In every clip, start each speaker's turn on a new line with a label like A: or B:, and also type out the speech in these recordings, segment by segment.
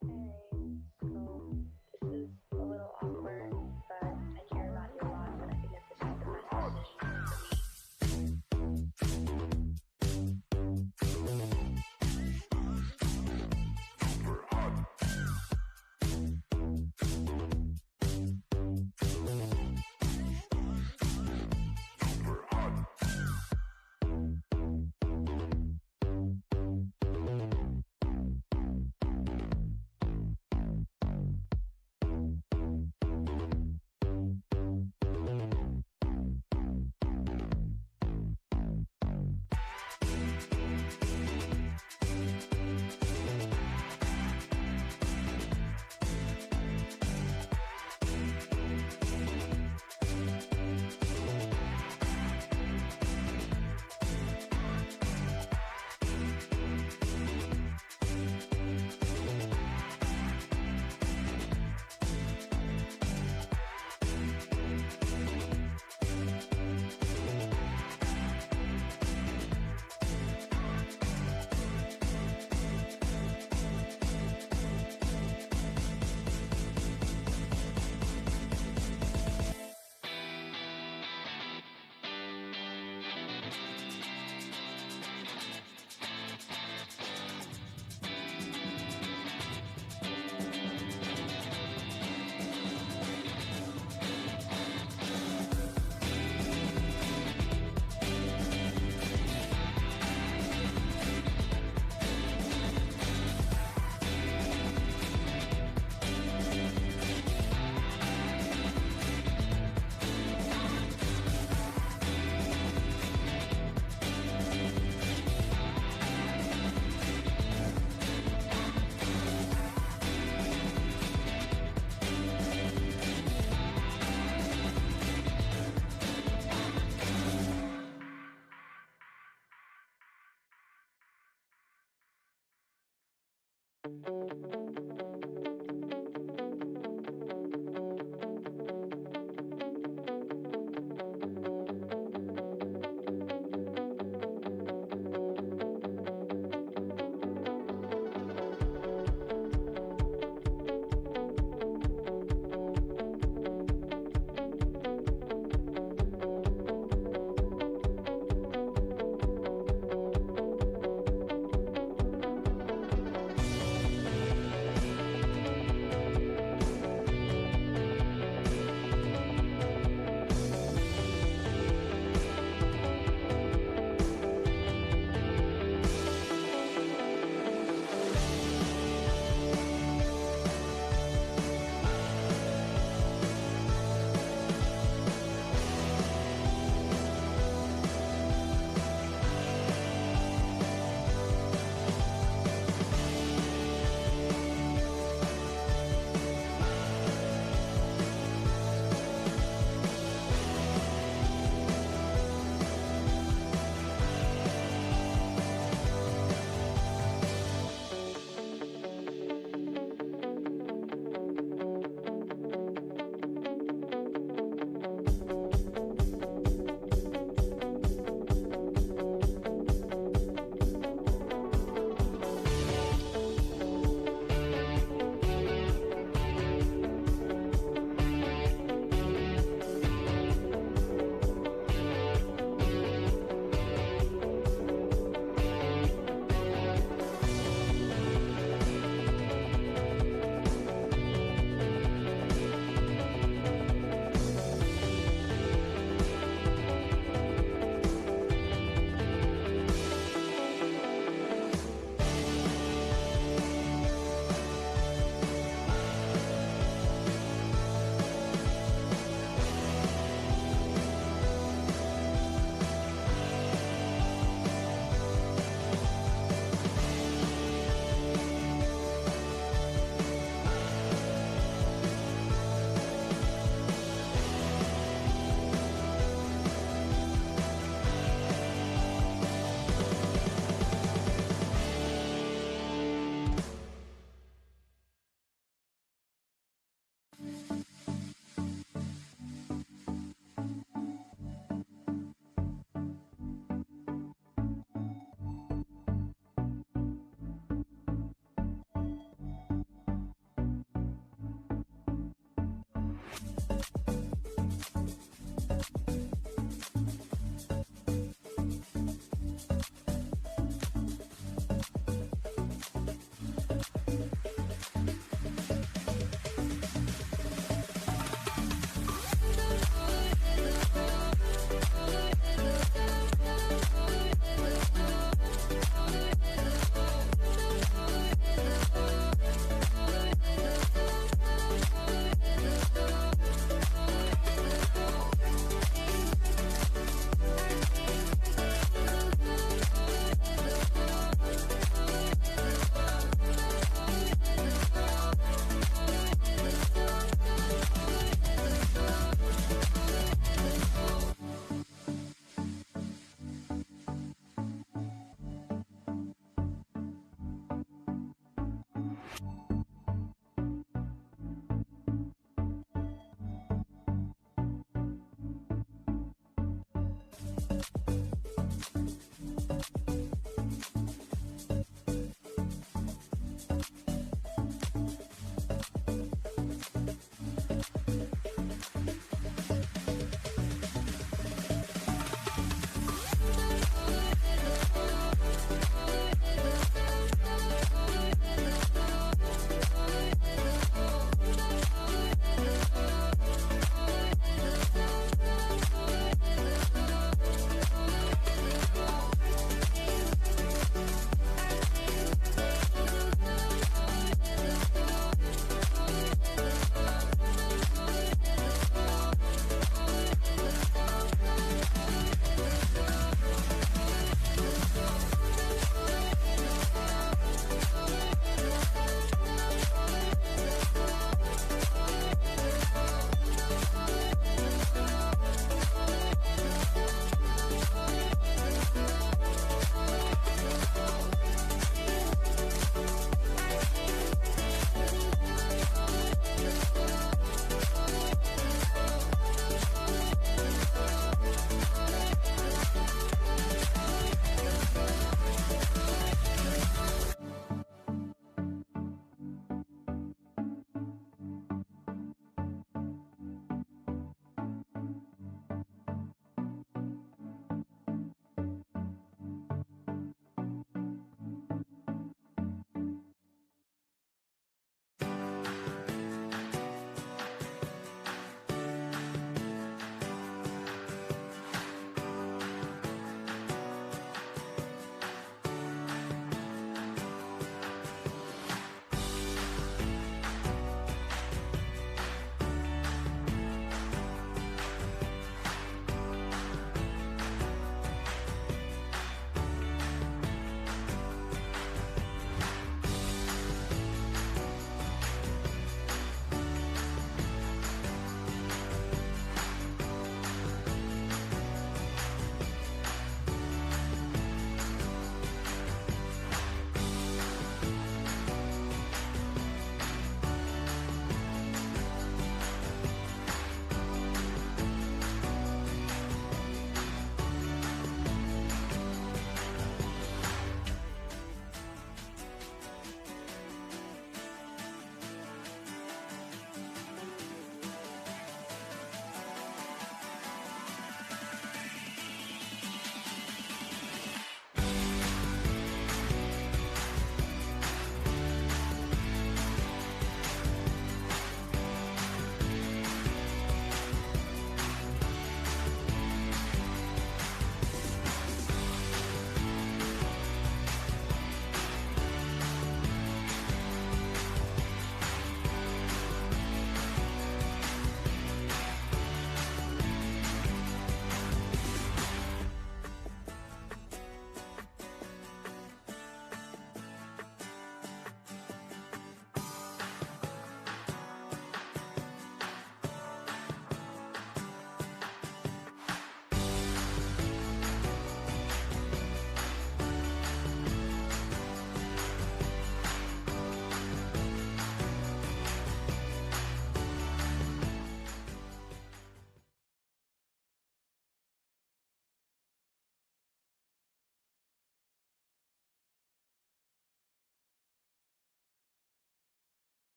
A: Hey, so this is a little awkward, but I care about you a lot, and I think that this is the best decision for me.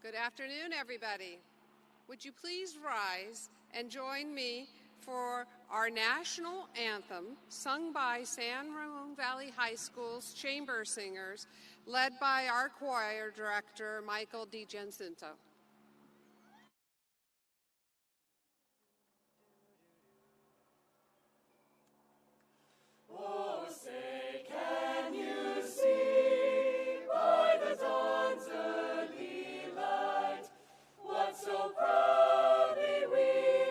B: Good afternoon, everybody. Would you please rise and join me for our national anthem, sung by San Ramon Valley High School's chamber singers, led by our choir director, Michael DiGiacinto.
C: Oh, say, can you see by the dawn's early light what so proudly we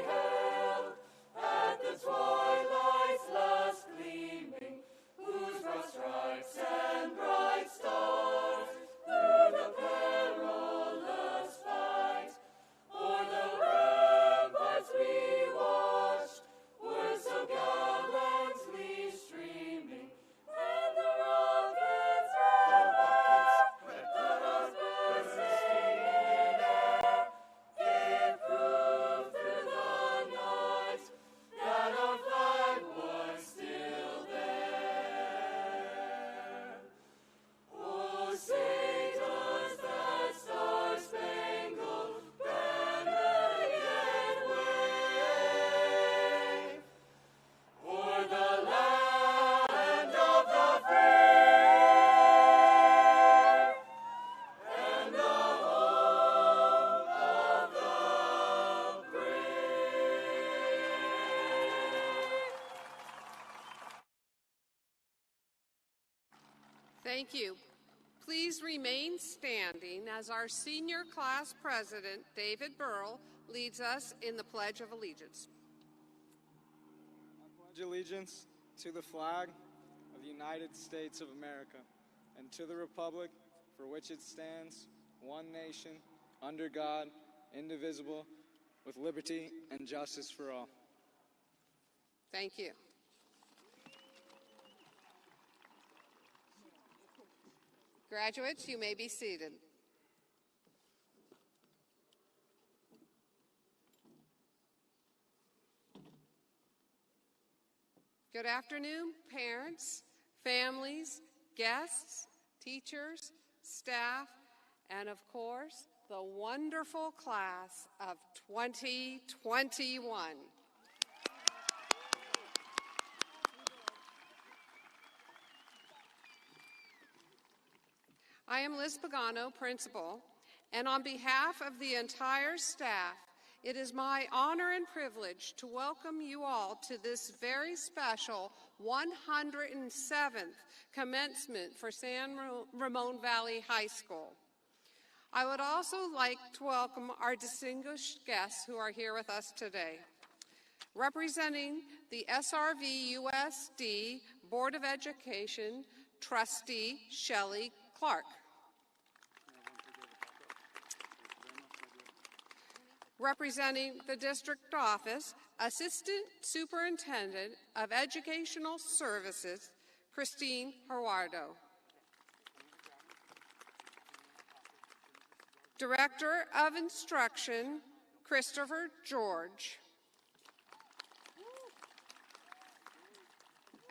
C: hailed at the twilight's last gleaming, whose broad stripes and bright stars through the perilous fight o'er the ramparts we watched were so gallantly streaming, and the rockets red stars bursting in air gave proof through the night that our flag was still there. Oh, say does that star-spangled banner yet wave o'er the land of the free and the home of the brave?
B: Thank you. Please remain standing as our senior class president, David Burrell, leads us in the Pledge of Allegiance.
D: I pledge allegiance to the flag of the United States of America and to the republic for which it stands, one nation, under God, indivisible, with liberty and justice for all.
B: Thank you. Graduates, you may be seated. Good afternoon, parents, families, guests, teachers, staff, and of course, the wonderful class of 2021. I am Liz Pagano, principal, and on behalf of the entire staff, it is my honor and privilege to welcome you all to this very special 107th commencement for San Ramon Valley High School. I would also like to welcome our distinguished guests who are here with us today. Representing the SRVUSD Board of Education, Trustee Shelley Clark. Representing the District Office, Assistant Superintendent of Educational Services, Christine Gerardo. Director of Instruction, Christopher George.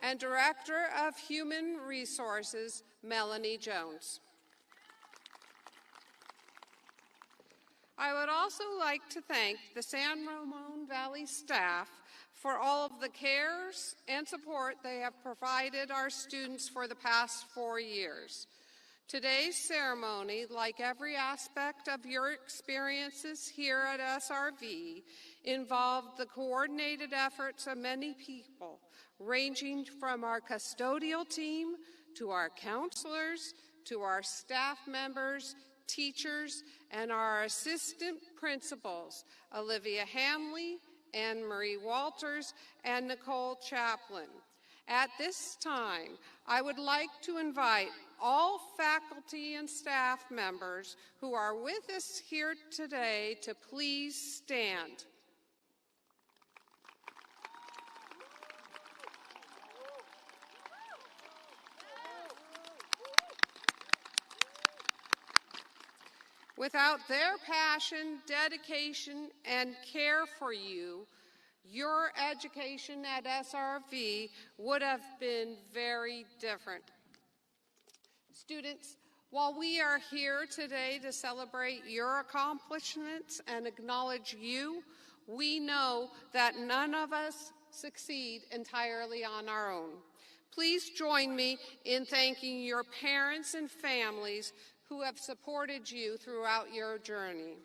B: And Director of Human Resources, Melanie Jones. I would also like to thank the San Ramon Valley staff for all of the cares and support they have provided our students for the past 4 years. Today's ceremony, like every aspect of your experiences here at SRV, involved the coordinated efforts of many people, ranging from our custodial team to our counselors, to our staff members, teachers, and our assistant principals, Olivia Hanley, Anne Marie Walters, and Nicole Chaplin. At this time, I would like to invite all faculty and staff members who are with us here today to please stand. Without their passion, dedication, and care for you, your education at SRV would have been very different. Students, While we are here today to celebrate your accomplishments and acknowledge you, we know that none of us succeed entirely on our own. Please join me in thanking your parents and families who have supported you throughout your journey.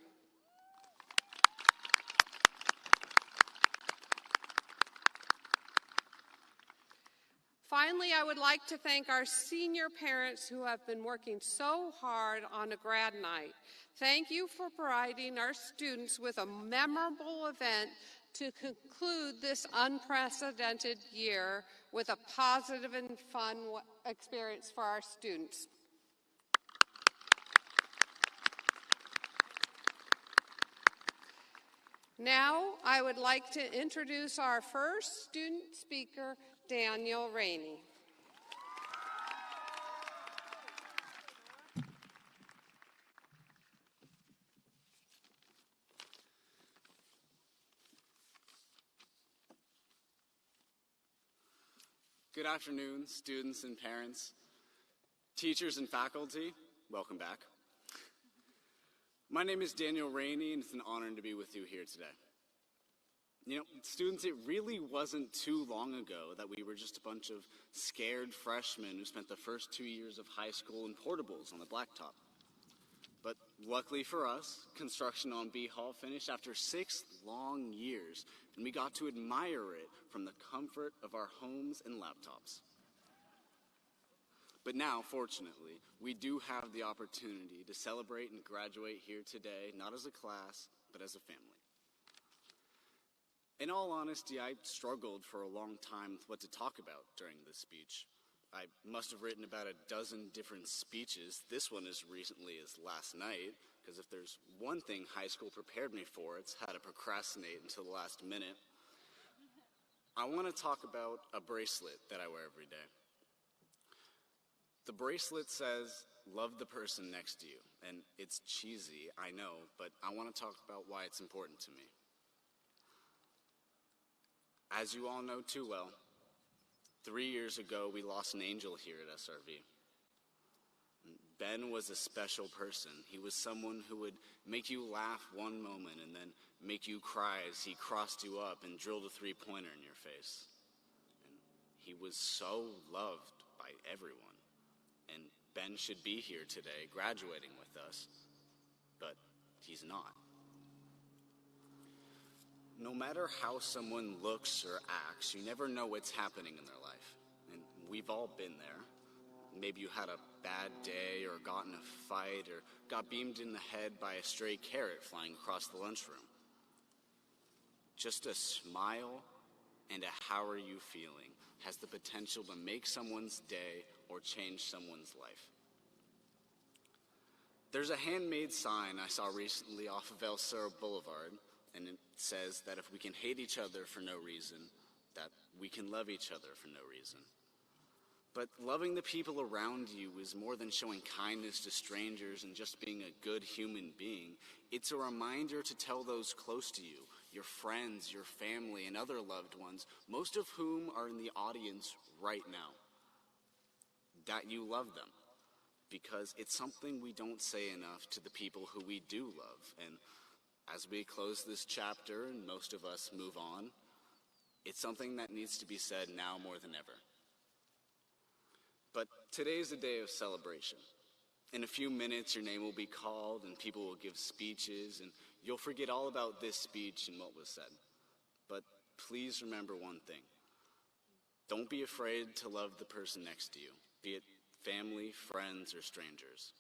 B: Finally, I would like to thank our senior parents who have been working so hard on a grad night. Thank you for providing our students with a memorable event to conclude this unprecedented year with a positive and fun experience for our students. Now, I would like to introduce our first student speaker, Daniel Rainey.
E: Good afternoon, students and parents, teachers and faculty. Welcome back. My name is Daniel Rainey, and it's an honor to be with you here today. You know, students, it really wasn't too long ago that we were just a bunch of scared freshmen who spent the first 2 years of high school in portables on the blacktop. But luckily for us, construction on B Hall finished after 6 long years, and we got to admire it from the comfort of our homes and laptops. But now, fortunately, we do have the opportunity to celebrate and graduate here today, not as a class, but as a family. In all honesty, I struggled for a long time with what to talk about during this speech. I must have written about a dozen different speeches, this one as recently as last night, because if there's one thing high school prepared me for, it's how to procrastinate until the last minute. I want to talk about a bracelet that I wear every day. The bracelet says, "Love the person next to you," and it's cheesy, I know, but I want to talk about why it's important to me. As you all know too well, 3 years ago, we lost an angel here at SRV. Ben was a special person. He was someone who would make you laugh one moment and then make you cry as he crossed you up and drilled a three-pointer in your face. And he was so loved by everyone. And Ben should be here today, graduating with us, but he's not. No matter how someone looks or acts, you never know what's happening in their life. And we've all been there. Maybe you had a bad day or got in a fight or got beamed in the head by a stray carrot flying across the lunchroom. Just a smile and a "how are you feeling" has the potential to make someone's day or change someone's life. There's a handmade sign I saw recently off of El Cerro Boulevard, and it says that if we can hate each other for no reason, that we can love each other for no reason. But loving the people around you is more than showing kindness to strangers and just being a good human being. It's a reminder to tell those close to you, your friends, your family, and other loved ones, most of whom are in the audience right now, that you love them. Because it's something we don't say enough to the people who we do love. And as we close this chapter and most of us move on, it's something that needs to be said now more than ever. But today is a day of celebration. In a few minutes, your name will be called and people will give speeches, and you'll forget all about this speech and what was said. But please remember one thing. Don't be afraid to love the person next to you, be it family, friends, or strangers.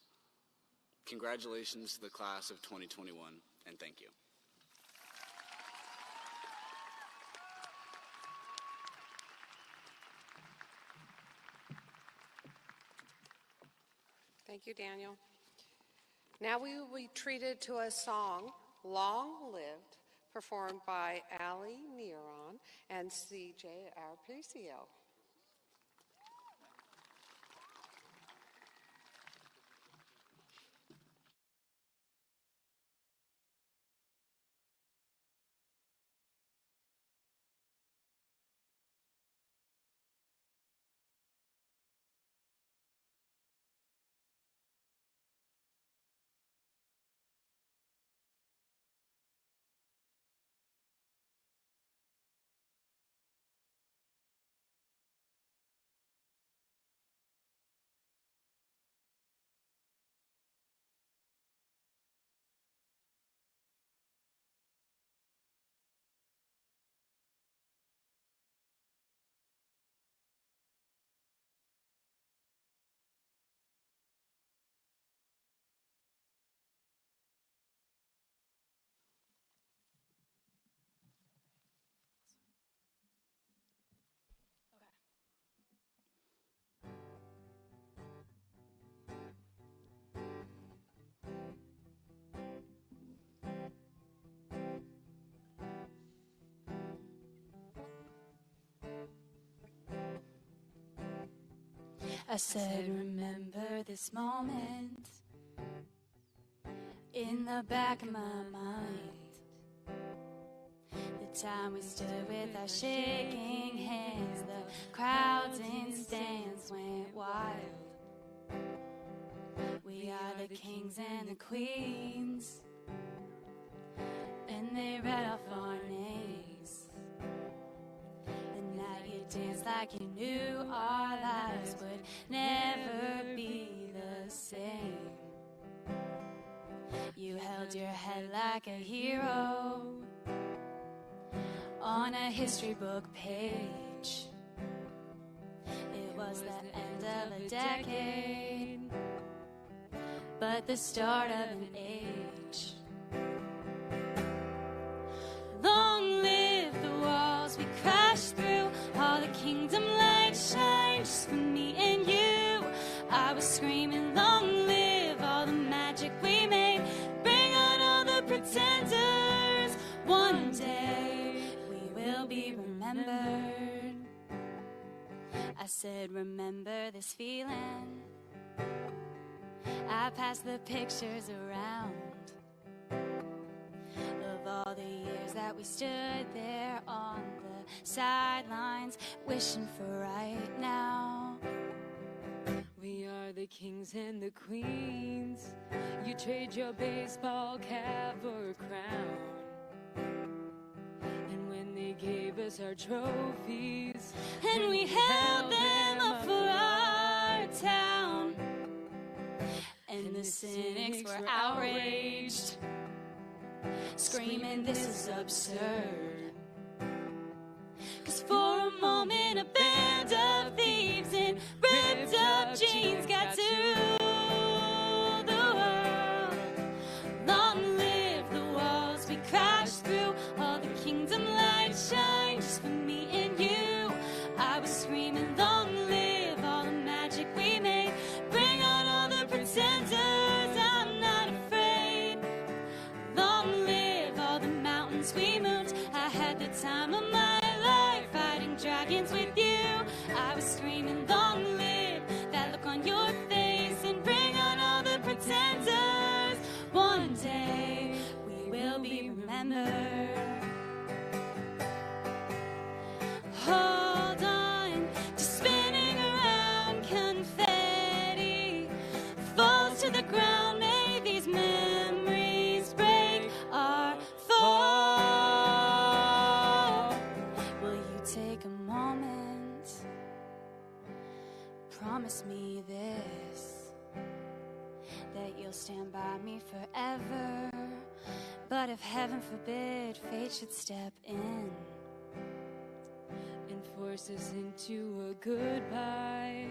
E: Congratulations to the class of 2021, and thank you.
B: Thank you, Daniel. Now we will be treated to a song, "Long Lived," performed by Ali Neron and CJ Arpecio.
F: said, remember this moment in the back of my mind. The time we stood with our shaking hands, the crowds in stands went wild. We are the kings and the queens, and they read off our names. And now you dance like you knew our lives would never be the same. You held your head like a hero on a history book page. It was the end of a decade, but the start of an age. Long live the walls we crashed through, all the kingdom lights shine just for me and you. I was screaming, long live all the magic we made, bring on all the pretenders. One day we will be remembered. I said, remember this feeling. I passed the pictures around of all the years that we stood there on the sidelines, wishing for right now.
G: We are the kings and the queens. You trade your baseball cap for a crown. And when they gave us our trophies,
F: and we held them up for our town, and the cynics were outraged, screaming, this is absurd. 'Cause for a moment a band of thieves in ripped up jeans got to rule the world. Long live the walls we crashed through, all the kingdom lights shine just for me and you. I was screaming, long live all the magic we made, bring on all the pretenders. I'm not afraid. Long live all the mountains we moved. I had the time of my life fighting dragons with you. I was screaming, long live that look on your face, and bring on all the pretenders. One day we will be remembered. Hold on to spinning around confetti falls to the ground. May these memories break our fall. Will you take a moment? Promise me this, that you'll stand by me forever. But if heaven forbid fate should step in
G: and force us into a goodbye,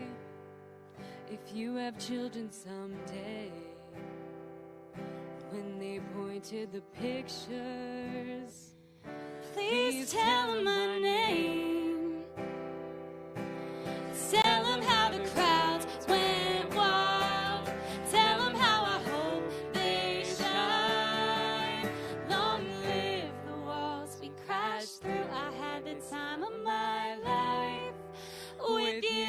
G: if you have children someday, when they point to the pictures,
F: please tell them my name. Tell them how the crowds went wild. Tell them how I hope they shine. Long live the walls we crashed through. I had the time of my life with you.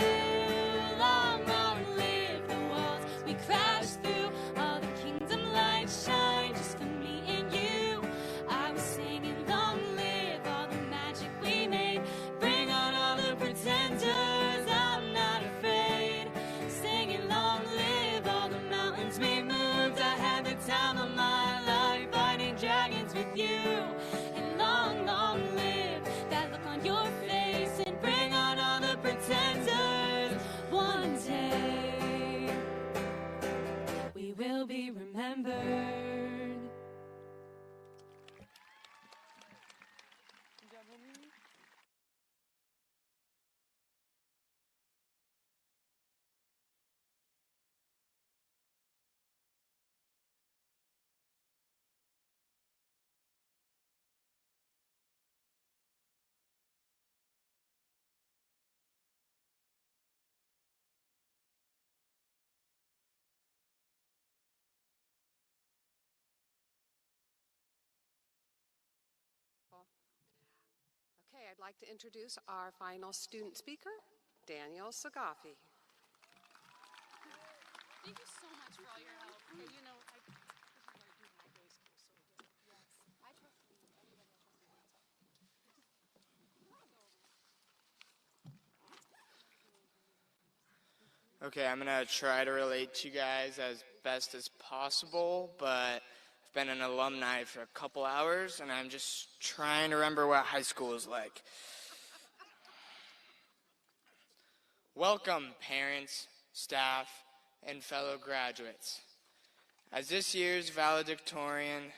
F: Long, long live the walls we crashed through. All the kingdom lights shine just for me and you. I was singing, long live all the magic we made, bring on all the pretenders. I'm not afraid. Singing, long live all the mountains we moved. I had the time of my life fighting dragons with you. And long, long live that look on your face, and bring on all the pretenders. One day we will be remembered.
B: Okay, I'd like to introduce our final student speaker, Daniel Sagafi. Thank you so much for all your help. Okay, you know, this is going to be my day school, so yes, I trust you. Everybody else trusts me.
H: Okay, I'm gonna try to relate to you guys as best as possible, but I've been an alumni for a couple hours, and I'm just trying to remember what high school is like. Welcome, parents, staff, and fellow graduates. As this year's valedictorian...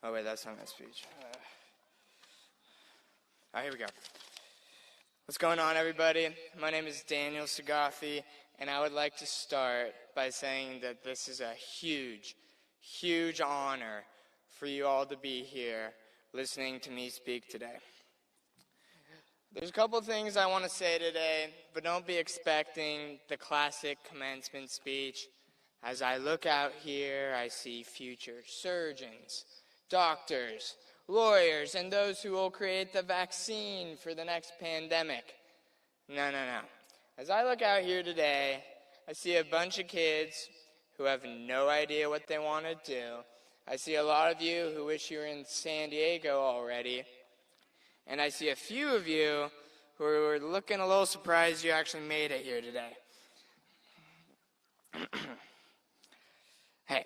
H: Oh wait, that's not my speech. All right, here we go. What's going on, everybody? My name is Daniel Sagafi, and I would like to start by saying that this is a huge, huge honor for you all to be here listening to me speak today. There's a couple things I want to say today, but don't be expecting the classic commencement speech. As I look out here, I see future surgeons, doctors, lawyers, and those who will create the vaccine for the next pandemic. No. As I look out here today, I see a bunch of kids who have no idea what they want to do. I see a lot of you who wish you were in San Diego already. And I see a few of you who are looking a little surprised you actually made it here today. Hey,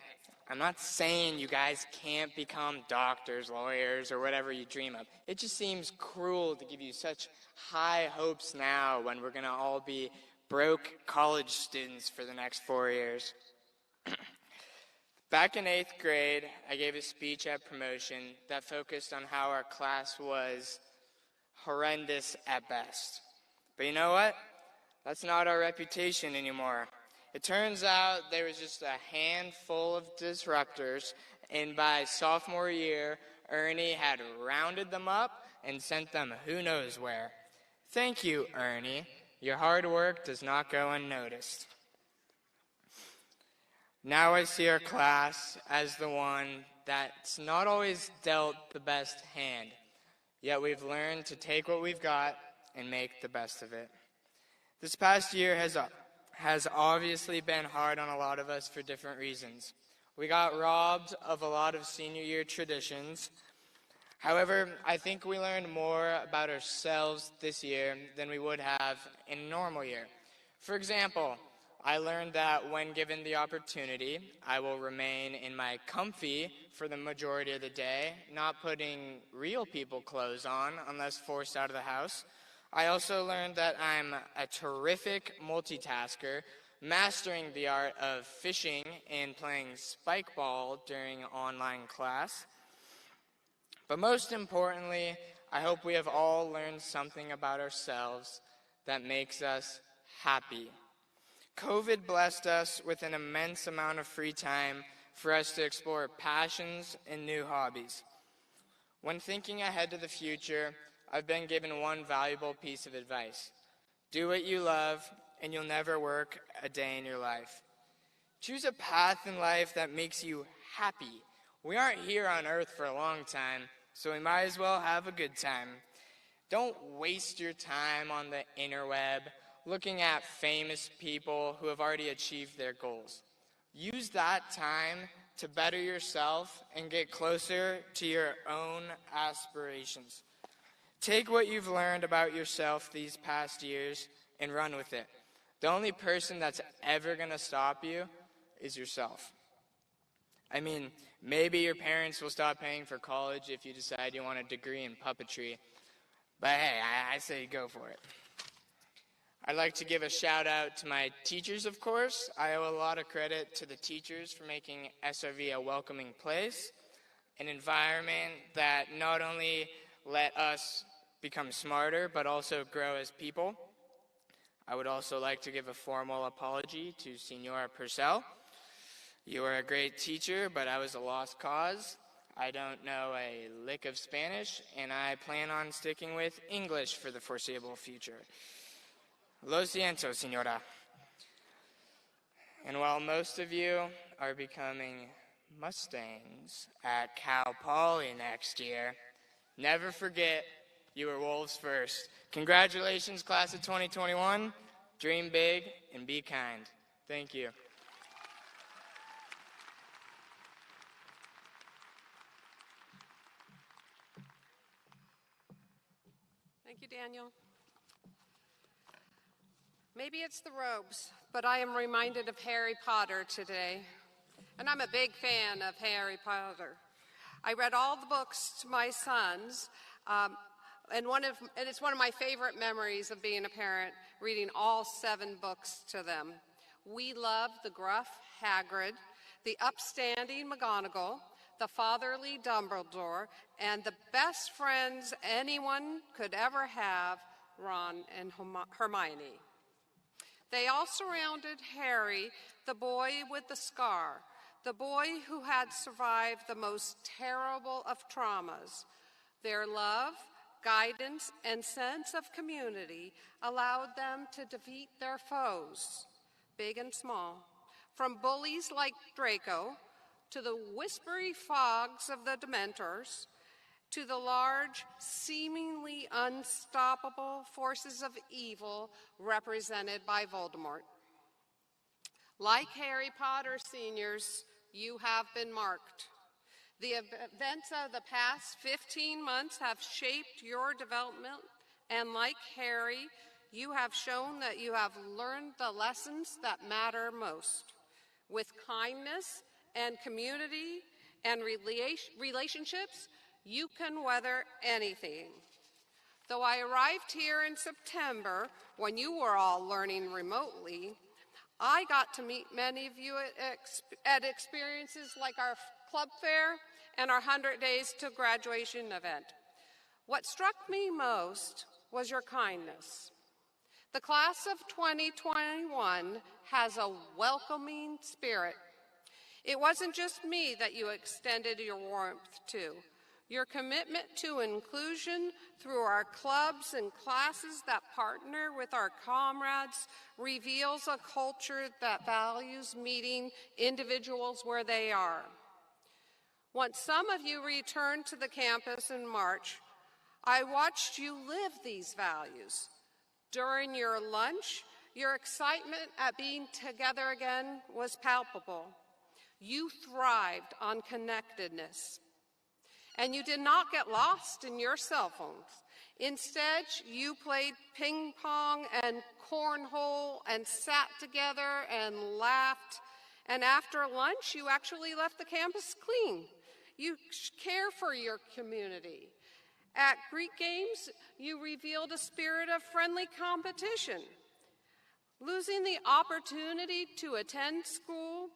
H: I'm not saying you guys can't become doctors, lawyers, or whatever you dream of. It just seems cruel to give you such high hopes now when we're going to all be broke college students for the next 4 years. Back in 8th grade, I gave a speech at promotion that focused on how our class was horrendous at best. But you know what? That's not our reputation anymore. It turns out there was just a handful of disruptors, and by sophomore year, Ernie had rounded them up and sent them who knows where. Thank you, Ernie. Your hard work does not go unnoticed. Now I see our class as the one that's not always dealt the best hand, yet we've learned to take what we've got and make the best of it. This past year has obviously been hard on a lot of us for different reasons. We got robbed of a lot of senior year traditions. However, I think we learned more about ourselves this year than we would have in a normal year. For example, I learned that when given the opportunity, I will remain in my comfy for the majority of the day, not putting real people clothes on unless forced out of the house. I also learned that I'm a terrific multitasker, mastering the art of fishing and playing spike ball during online class. But most importantly, I hope we have all learned something about ourselves that makes us happy. COVID blessed us with an immense amount of free time for us to explore passions and new hobbies. When thinking ahead to the future, I've been given one valuable piece of advice. Do what you love, and you'll never work a day in your life. Choose a path in life that makes you happy. We aren't here on earth for a long time, so we might as well have a good time. Don't waste your time on the interweb, looking at famous people who have already achieved their goals. Use that time to better yourself and get closer to your own aspirations. Take what you've learned about yourself these past years and run with it. The only person that's ever going to stop you is yourself. I mean, maybe your parents will stop paying for college if you decide you want a degree in puppetry. But hey, I say go for it. I'd like to give a shout out to my teachers, of course. I owe a lot of credit to the teachers for making SRV a welcoming place, an environment that not only let us become smarter, but also grow as people. I would also like to give a formal apology to Senora Purcell. You were a great teacher, but I was a lost cause. I don't know a lick of Spanish, and I plan on sticking with English for the foreseeable future. Lo siento, Senora. And while most of you are becoming Mustangs at Cal Poly next year, never forget you were Wolves first. Congratulations, class of 2021. Dream big and be kind. Thank you.
B: Thank you, Daniel. Maybe it's the robes, but I am reminded of Harry Potter today. And I'm a big fan of Harry Potter. I read all the books to my sons, and it's one of my favorite memories of being a parent, reading all 7 books to them. We love the gruff Hagrid, the upstanding McGonagall, the fatherly Dumbledore, and the best friends anyone could ever have, Ron and Hermione. They all surrounded Harry, the boy with the scar, the boy who had survived the most terrible of traumas. Their love, guidance, and sense of community allowed them to defeat their foes, big and small, from bullies like Draco to the whispery fogs of the Dementors, to the large, seemingly unstoppable forces of evil represented by Voldemort. Like Harry Potter seniors, you have been marked. The events of the past 15 months have shaped your development, and like Harry, you have shown that you have learned the lessons that matter most. With kindness and community and relationships, you can weather anything. Though I arrived here in September when you were all learning remotely, I got to meet many of you at experiences like our club fair and our 100 Days to Graduation event. What struck me most was your kindness. The class of 2021 has a welcoming spirit. It wasn't just me that you extended your warmth to. Your commitment to inclusion through our clubs and classes that partner with our comrades reveals a culture that values meeting individuals where they are. Once some of you returned to the campus in March, I watched you live these values. During your lunch, your excitement at being together again was palpable. You thrived on connectedness. And you did not get lost in your cell phones. Instead, you played ping pong and cornhole and sat together and laughed. And after lunch, you actually left the campus clean. You care for your community. At Greek Games, you revealed a spirit of friendly competition. Losing the opportunity to attend school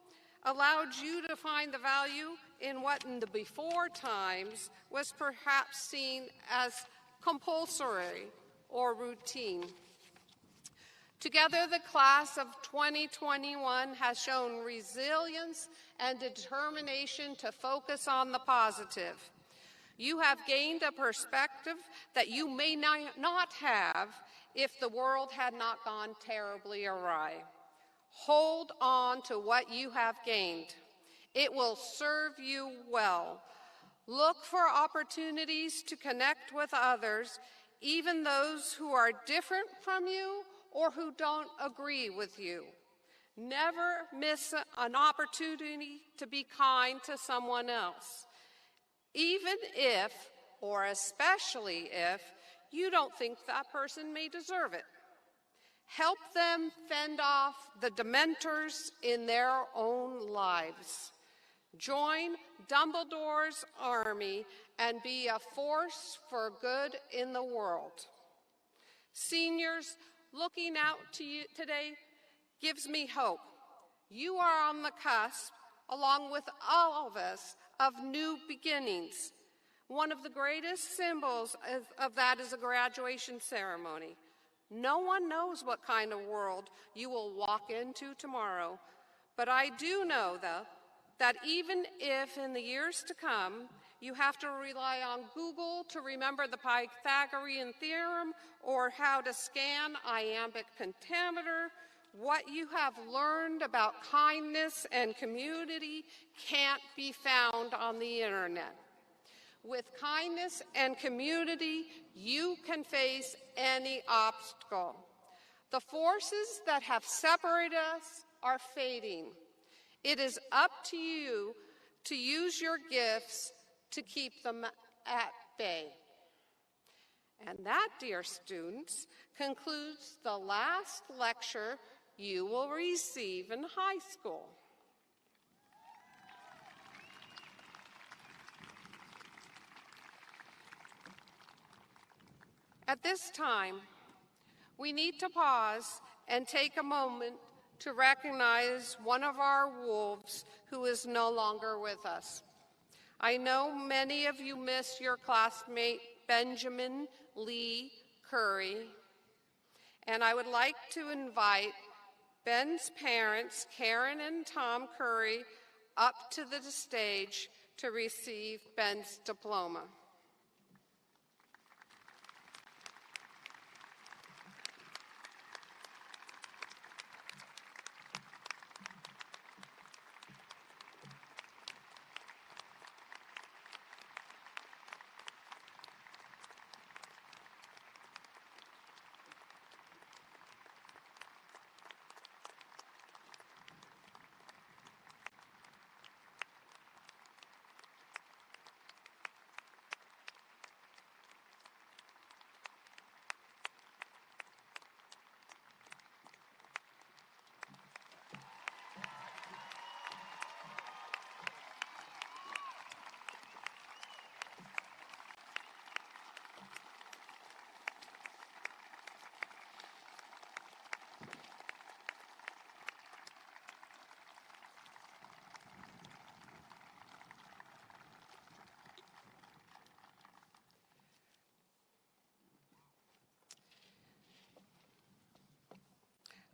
B: allowed you to find the value in what in the before times was perhaps seen as compulsory or routine. Together, the class of 2021 has shown resilience and determination to focus on the positive. You have gained a perspective that you may not have if the world had not gone terribly awry. Hold on to what you have gained. It will serve you well. Look for opportunities to connect with others, even those who are different from you or who don't agree with you. Never miss an opportunity to be kind to someone else, even if, or especially if, you don't think that person may deserve it. Help them fend off the Dementors in their own lives. Join Dumbledore's army and be a force for good in the world. Seniors, looking out to you today gives me hope. You are on the cusp, along with all of us, of new beginnings. One of the greatest symbols of that is a graduation ceremony. No one knows what kind of world you will walk into tomorrow, but I do know, though, that even if in the years to come you have to rely on Google to remember the Pythagorean theorem or how to scan iambic pentameter, what you have learned about kindness and community can't be found on the internet. With kindness and community, you can face any obstacle. The forces that have separated us are fading. It is up to you to use your gifts to keep them at bay. And that, dear students, concludes the last lecture you will receive in high school. At this time, we need to pause and take a moment to recognize one of our wolves who is no longer with us. I know many of you miss your classmate Benjamin Lee Curry, and I would like to invite Ben's parents, Karen and Tom Curry, up to the stage to receive Ben's diploma.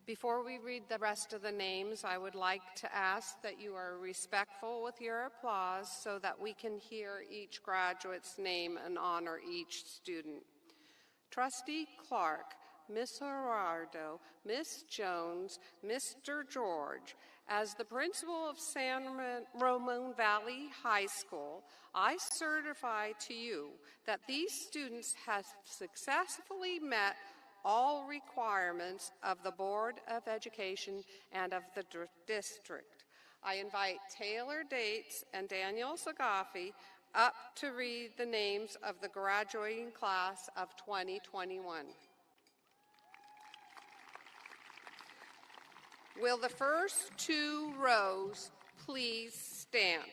B: Before we read the rest of the names, I would like to ask that you are respectful with your applause so that we can hear each graduate's name and honor each student. Trustee Clark, Miss Gerardo, Miss Jones, Mr. George. As the principal of San Ramon Valley High School, I certify to you that these students have successfully met all requirements of the Board of Education and of the district. I invite Taylor Dates and Daniel Zagafi up to read the names of the graduating class of 2021. Will the first two rows please stand?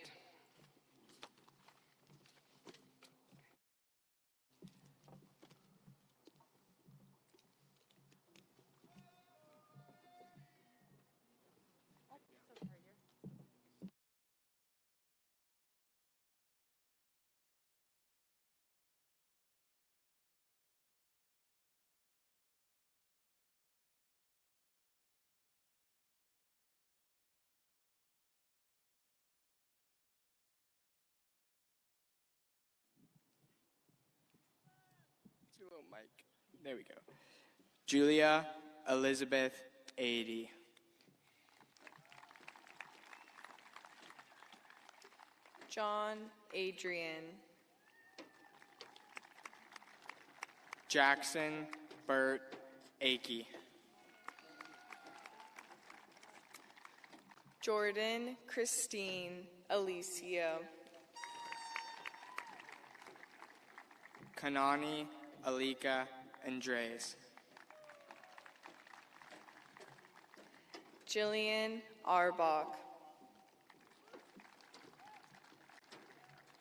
H: Mike. There we go. Julia Elizabeth 80.
I: John Adrian.
H: Jackson Burt Akey.
I: Jordan Christine Alicia.
H: Kanani Alika Andres.
I: Jillian Arbach.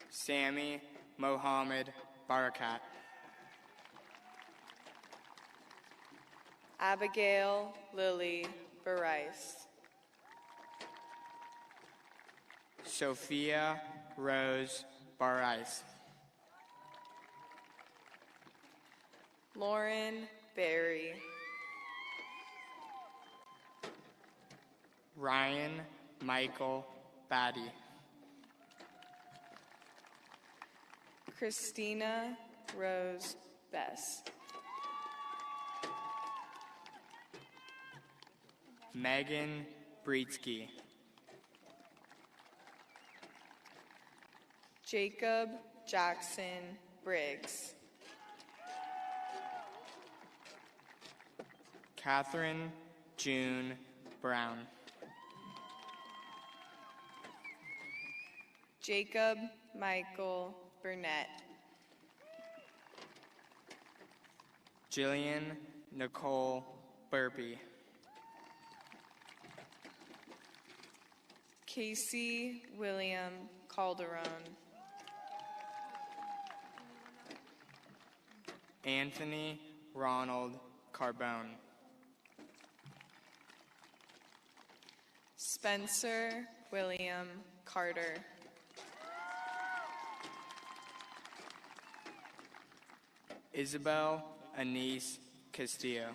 H: Sammy Mohammed Barakat.
I: Abigail Lily Barice.
H: Sophia Rose Barice.
I: Lauren Berry.
H: Ryan Michael Batty.
I: Christina Rose Bess.
H: Megan Brietzke.
I: Jacob Jackson Briggs.
H: Catherine June Brown.
I: Jacob Michael Burnett.
H: Jillian Nicole Burpee.
I: Casey William Calderon.
H: Anthony Ronald Carbone.
I: Spencer William Carter.
H: Isabel Anise Castillo.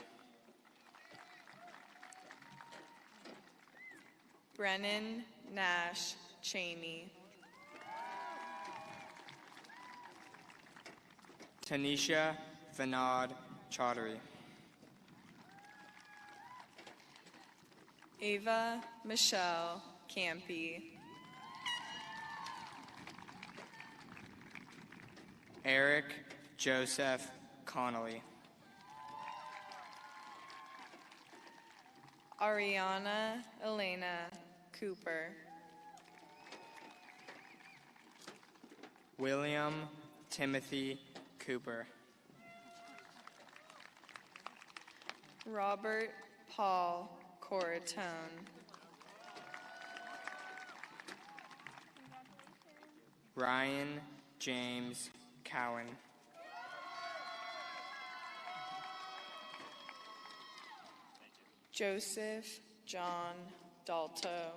I: Brennan Nash Cheney.
H: Tanisha Vinod Chaudhary.
I: Ava Michelle Campy.
H: Eric Joseph Connolly.
I: Ariana Elena Cooper.
H: William Timothy Cooper.
I: Robert Paul Coratone.
H: Ryan James Cowan.
I: Joseph John Dalto.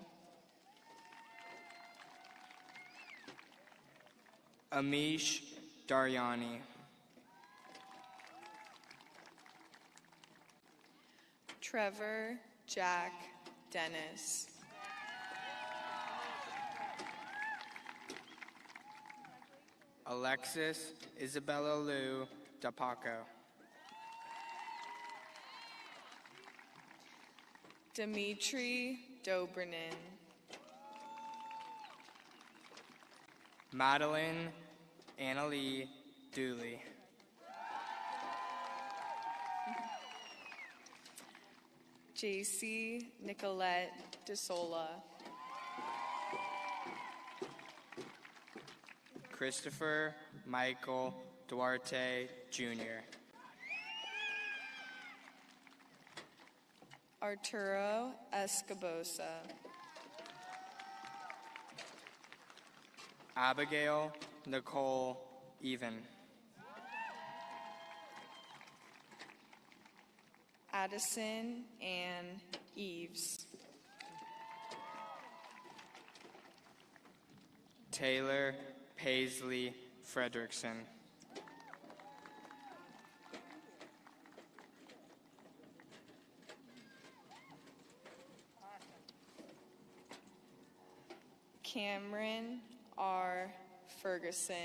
H: Amish Daryani.
I: Trevor Jack Dennis.
H: Alexis Isabella Lou DePaco.
I: Dimitri Dobrynin.
H: Madeline Annalie Dooley.
I: JC Nicolette DeSola.
H: Christopher Michael Duarte Jr.
I: Arturo Escobosa.
H: Abigail Nicole Even.
I: Addison Ann Eves.
H: Taylor Paisley Fredrickson.
I: Cameron R. Ferguson.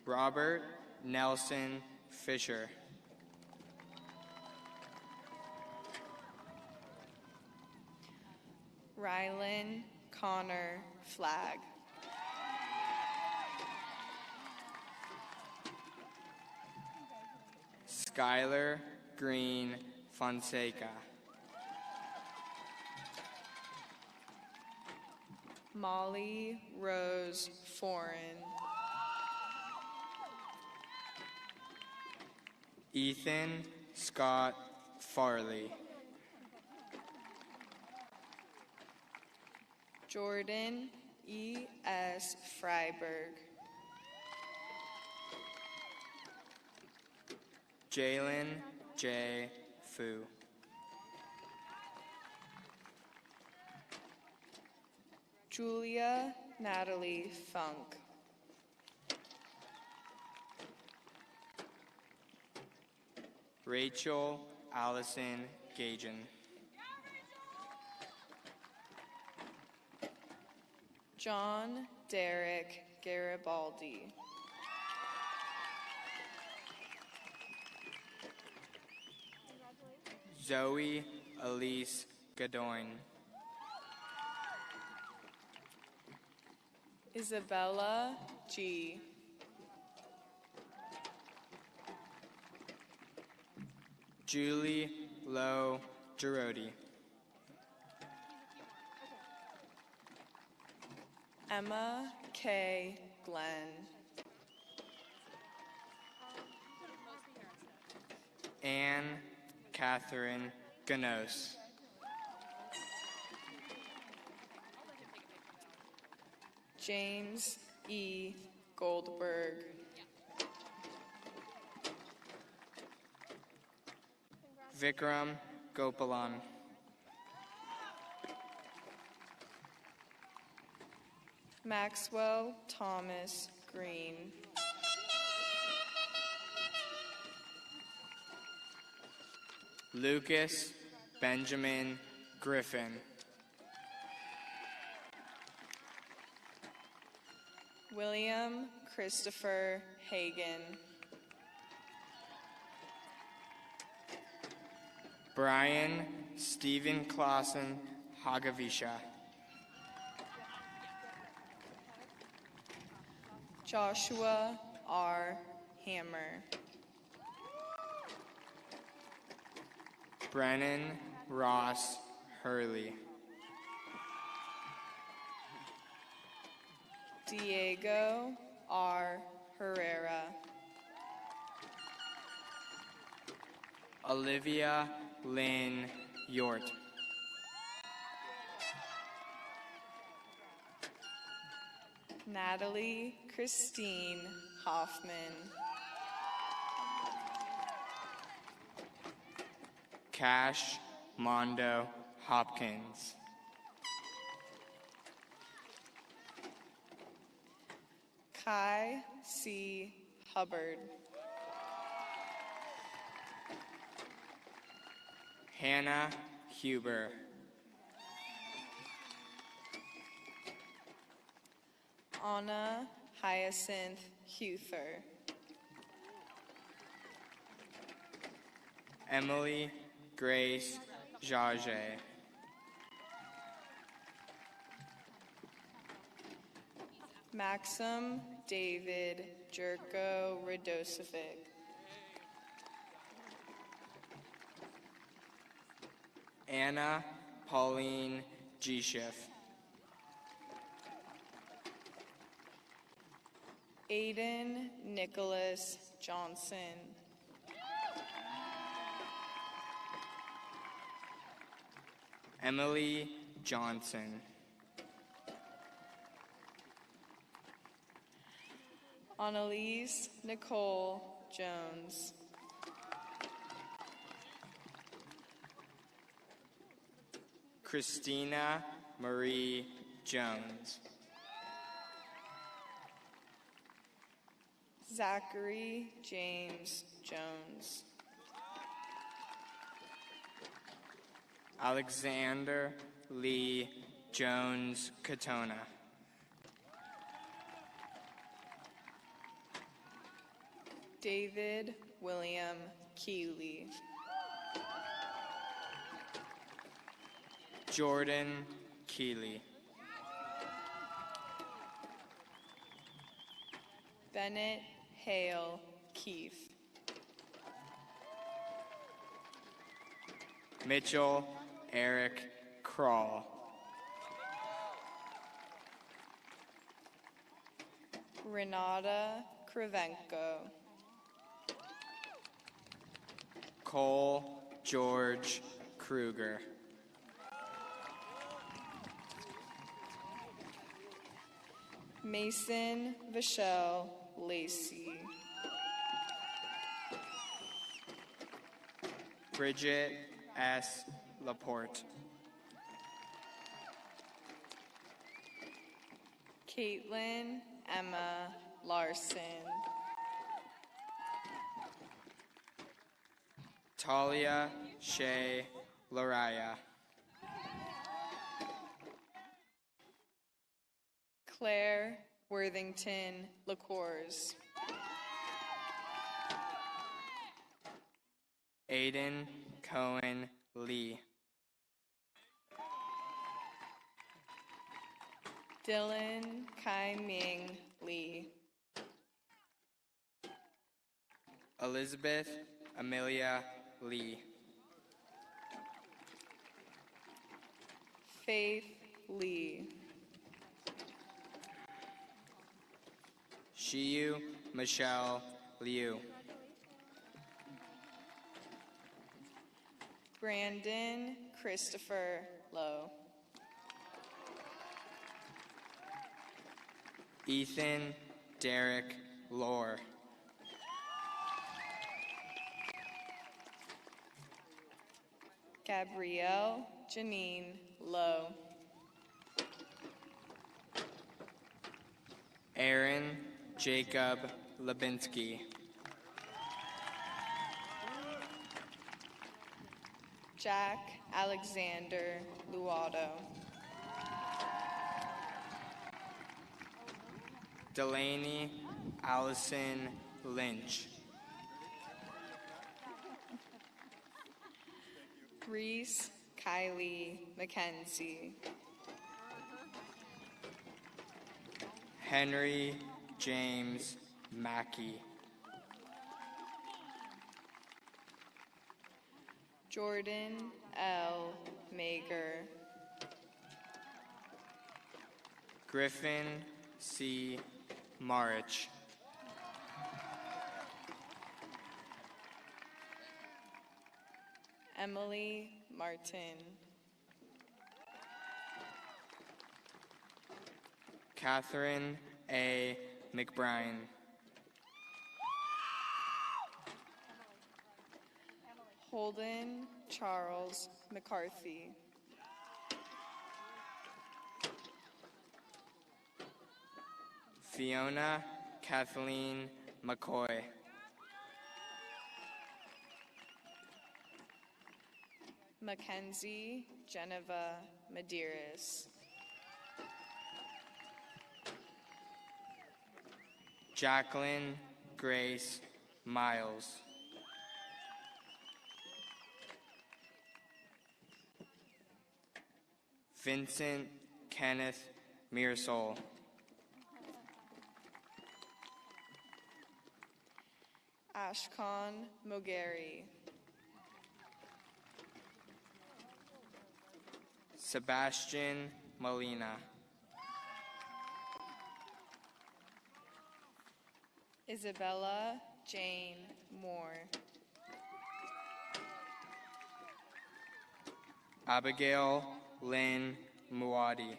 H: Robert Nelson Fisher.
I: Rylan Connor Flagg.
H: Skylar Green Fonseca.
I: Molly Rose Foreign.
H: Ethan Scott Farley.
I: Jordan E. S. Freiberg.
H: Jalen J. Fu.
I: Julia Natalie Funk.
H: Rachel Allison Gajan.
I: John Derek Garibaldi.
H: Zoe Elise Gadoin.
I: Isabella G.
H: Julie Lowe Girodi.
I: Emma K. Glenn.
H: Anne Catherine Ganos.
I: James E. Goldberg.
H: Vikram Gopalan.
I: Maxwell Thomas Green.
H: Lucas Benjamin Griffin.
I: William Christopher Hagan.
H: Brian Stephen Clausen Hagavisha.
I: Joshua R. Hammer.
H: Brennan Ross Hurley.
I: Diego R. Herrera.
H: Olivia Lynn Yort.
I: Natalie Christine Hoffman.
H: Cash Mondo Hopkins.
I: Kai C. Hubbard.
H: Hannah Huber.
I: Anna Hyacinth Huther.
H: Emily Grace Jage.
I: Maxim David Jerko Radosevic.
H: Anna Pauline Gschiff.
I: Aiden Nicholas Johnson.
H: Emily Johnson.
I: Annalise Nicole Jones.
H: Christina Marie Jones.
I: Zachary James Jones.
H: Alexander Lee Jones Katona.
I: David William Keeley.
H: Jordan Keeley.
I: Bennett Hale Keefe.
H: Mitchell Eric Kroll.
I: Renata Krivenko.
H: Cole George Kruger.
I: Mason Vachelle Lacey.
H: Bridget S. Laporte.
I: Caitlin Emma Larson.
H: Talia Shea Lariah.
I: Claire Worthington LaCours.
H: Aiden Cohen Lee.
I: Dylan Kai Ming Lee.
H: Elizabeth Amelia Lee.
I: Faith Lee.
H: Shiyu Michelle Liu.
I: Brandon Christopher Lowe.
H: Ethan Derek Lohr.
I: Gabrielle Janine Lowe.
H: Aaron Jacob Lubinsky.
I: Jack Alexander Luado.
H: Delaney Allison Lynch.
I: Reese Kylie McKenzie.
H: Henry James Mackey.
I: Jordan L. Mager.
H: Griffin C. Marich.
I: Emily Martin.
H: Catherine A. McBrien.
I: Holden Charles McCarthy.
H: Fiona Kathleen McCoy.
I: Mackenzie Geneva Medeiros.
H: Jacqueline Grace Miles. Vincent Kenneth Mearsol.
I: Ashkan Mogeri.
H: Sebastian Molina.
I: Isabella Jane Moore.
H: Abigail Lynn Muadi.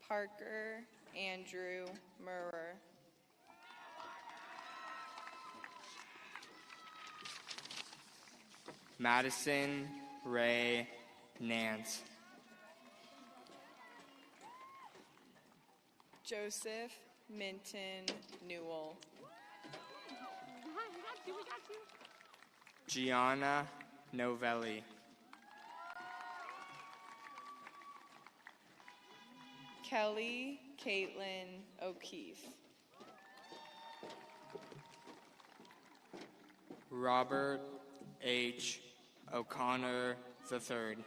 I: Parker Andrew Murrer.
H: Madison Ray Nance.
I: Joseph Minton Newell.
H: Gianna Novelli.
I: Kelly Caitlin O'Keefe.
H: Robert H. O'Connor III.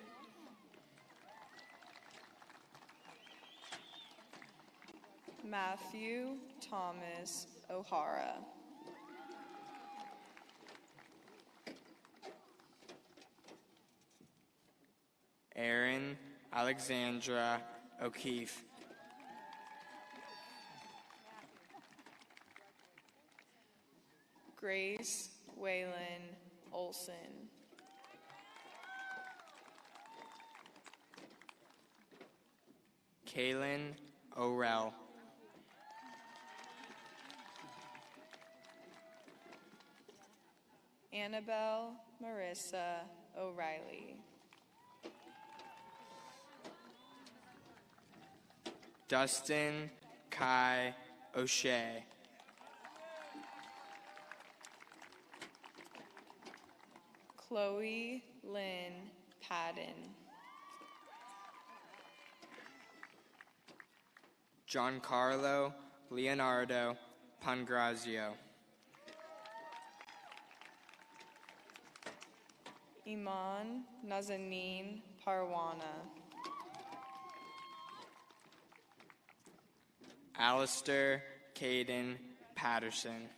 I: Matthew Thomas O'Hara.
H: Erin Alexandra O'Keefe.
I: Grace Waylon Olson.
H: Kaylin O'Rell.
I: Annabelle Marissa O'Reilly.
H: Dustin Kai O'Shea.
I: Chloe Lynn Padden.
H: Giancarlo Leonardo Pangrazio.
I: Iman Nazanin Parwana.
H: Alistair Caden Patterson.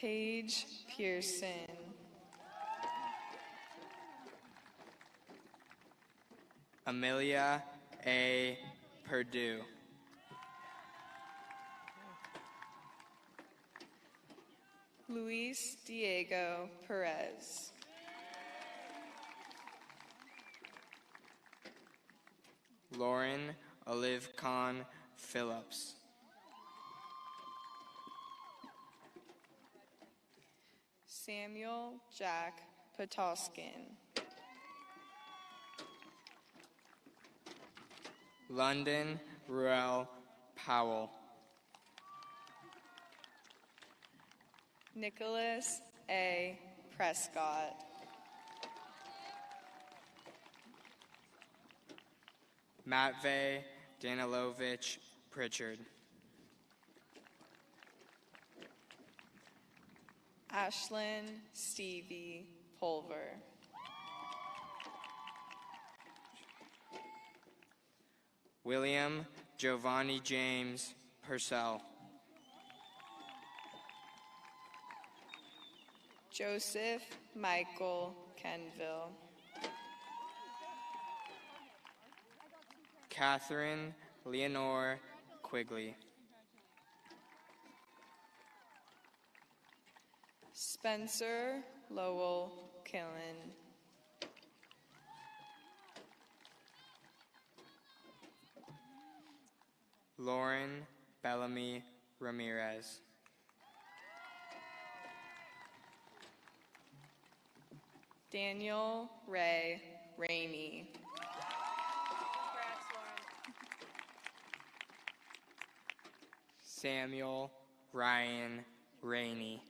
I: Paige Pearson.
H: Amelia A. Perdue.
I: Luis Diego Perez.
H: Lauren Olive Con Phillips.
I: Samuel Jack Potoskin.
H: London Ruel Powell.
I: Nicholas A. Prescott.
H: Matvey Danilovich Pritchard.
I: Ashlyn Stevie Pulver.
H: William Giovanni James Purcell.
I: Joseph Michael Kenville.
H: Catherine Leonore Quigley.
I: Spencer Lowell Killen.
H: Lauren Bellamy Ramirez.
I: Daniel Ray Rainey.
H: Samuel Ryan Rainey.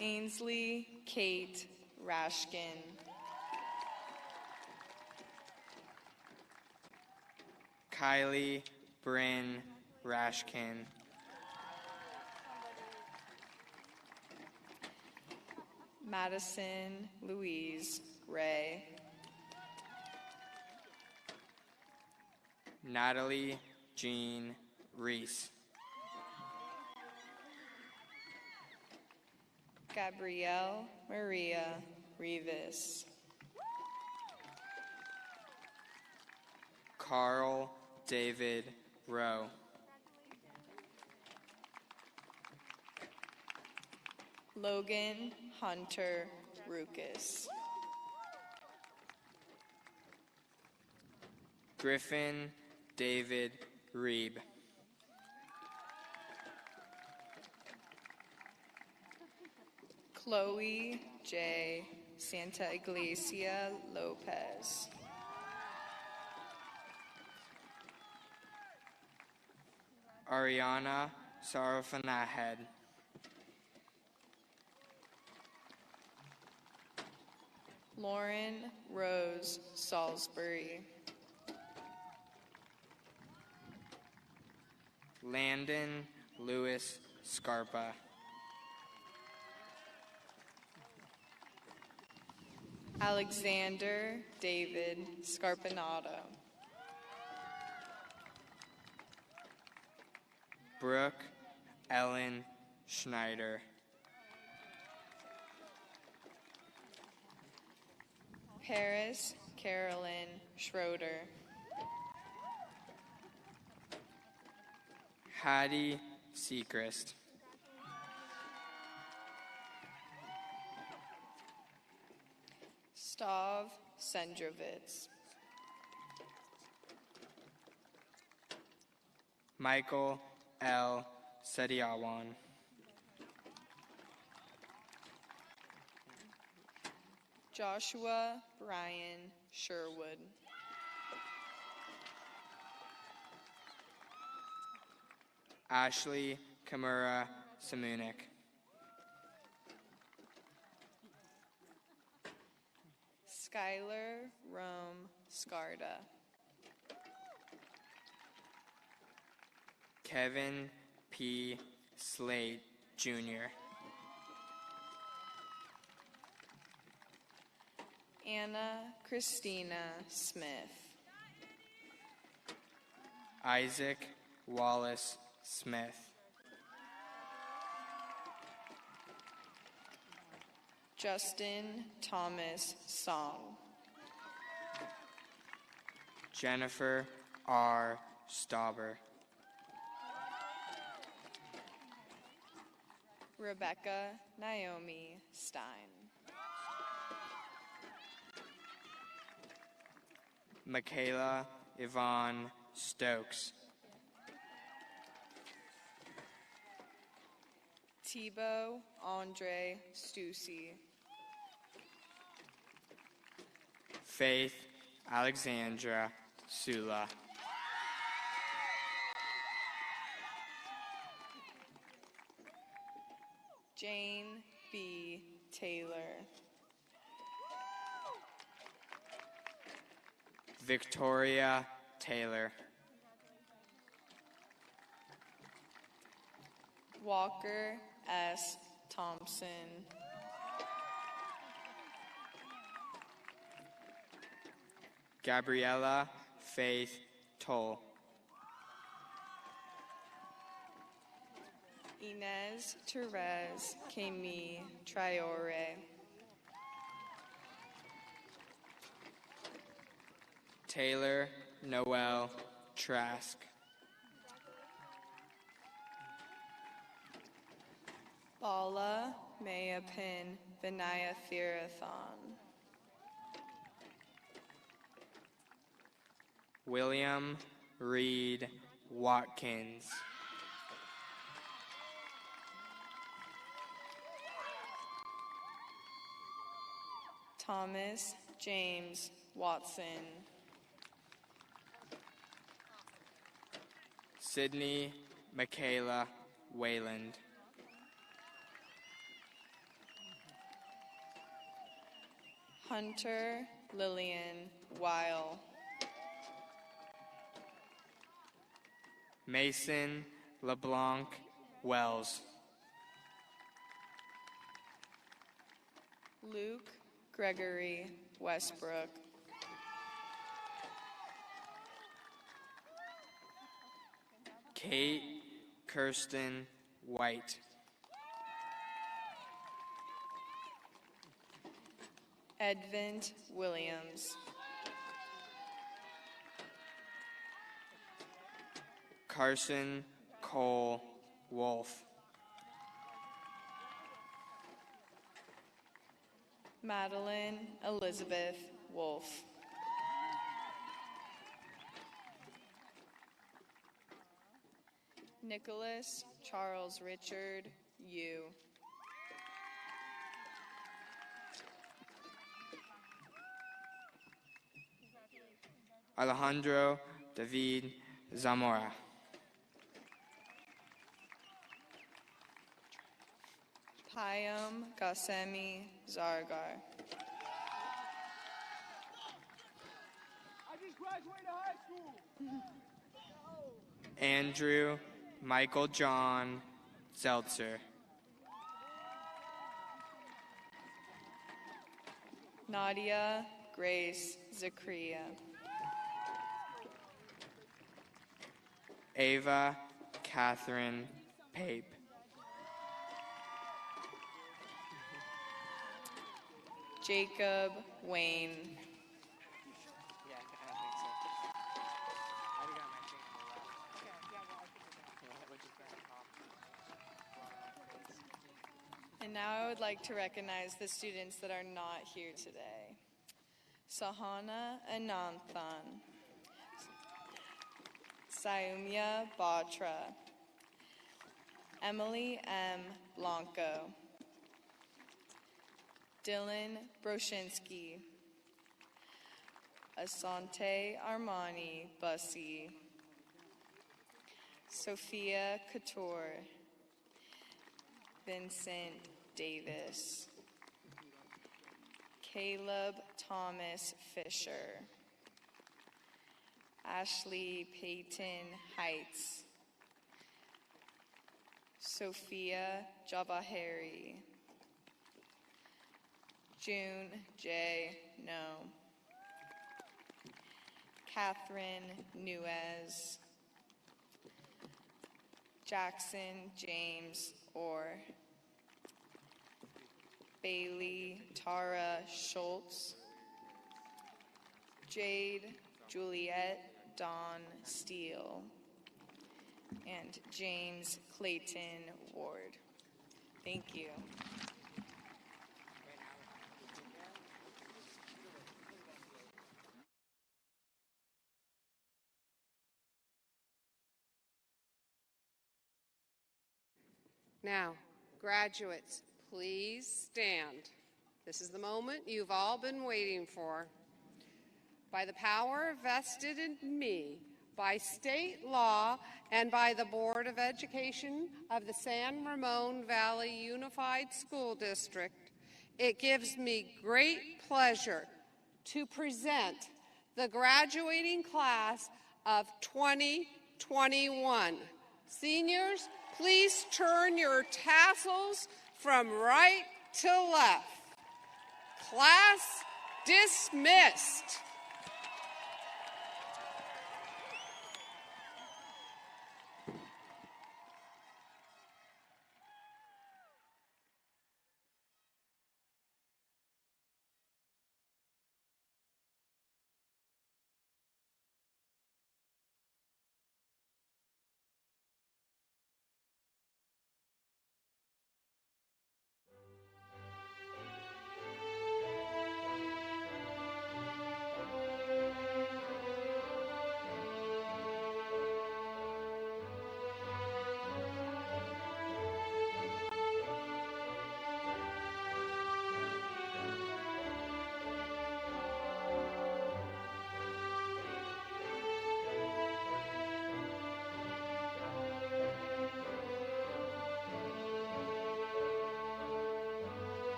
I: Ainsley Kate Rashkin.
H: Kylie Bryn Rashkin.
I: Madison Louise Ray.
H: Natalie Jean Reese.
I: Gabrielle Maria Rivas.
H: Carl David Rowe.
I: Logan Hunter Ruckus.
H: Griffin David Reeb.
I: Chloe J. Santa Iglesia Lopez.
H: Ariana Sarafanahed.
I: Lauren Rose Salisbury.
H: Landon Lewis Scarpa.
I: Alexander David Scarpinato.
H: Brooke Ellen Schneider.
I: Paris Carolyn Schroeder.
H: Hattie Seacrest.
I: Stav Sendrovitz.
H: Michael L. Sediawan.
I: Joshua Brian Sherwood.
H: Ashley Kimura Samunik.
I: Skylar Rome Scarda.
H: Kevin P. Slate, Jr.
I: Anna Christina Smith.
H: Isaac Wallace Smith.
I: Justin Thomas Song.
H: Jennifer R. Stauber.
I: Rebecca Naomi Stein.
H: Michaela Yvonne Stokes.
I: Thibaut Andre Stussy.
H: Faith Alexandra Sula.
I: Jane B. Taylor.
H: Victoria Taylor.
I: Walker S. Thompson.
H: Gabriella Faith Toll.
I: Inez Therese Kami Traore.
H: Taylor Noel Trask.
I: Bala Mayapin Vinaya Thirathon.
H: William Reed Watkins.
I: Thomas James Watson.
H: Sydney Michaela Wayland.
I: Hunter Lillian Weil.
H: Mason LeBlanc Wells.
I: Luke Gregory Westbrook.
H: Kate Kirsten White.
I: Edvin Williams.
H: Carson Cole Wolf.
I: Madeline Elizabeth Wolf. Nicholas Charles Richard Yu.
H: Alejandro David Zamora.
I: Payam Gasemi Zargar.
C: I just graduated high school.
H: Andrew Michael John Zeltzer.
I: Nadia Grace Zakria.
H: Ava Catherine Pape.
I: Jacob Wayne.
H: Yeah, I don't think so. I already got my thing on the left. Which is very top.
I: And now I would like to recognize the students that are not here today. Sahana Ananthan. Saumya Batra. Emily M. Blanco. Dylan Broshinsky. Asante Armani Bussy. Sophia Couture. Vincent Davis. Caleb Thomas Fisher. Ashley Peyton Heights. Sophia Javahari. June J. No. Catherine Nuez. Jackson James Orr, Bailey Tara Schultz, Jade Juliet Dawn Steele, and James Clayton Ward. Thank you.
B: Now, graduates, please stand. This is the moment you've all been waiting for. By the power vested in me by state law and by the Board of Education of the San Ramon Valley Unified School District, it gives me great pleasure to present the graduating class of 2021. Seniors, please turn your tassels from right to left. Class dismissed.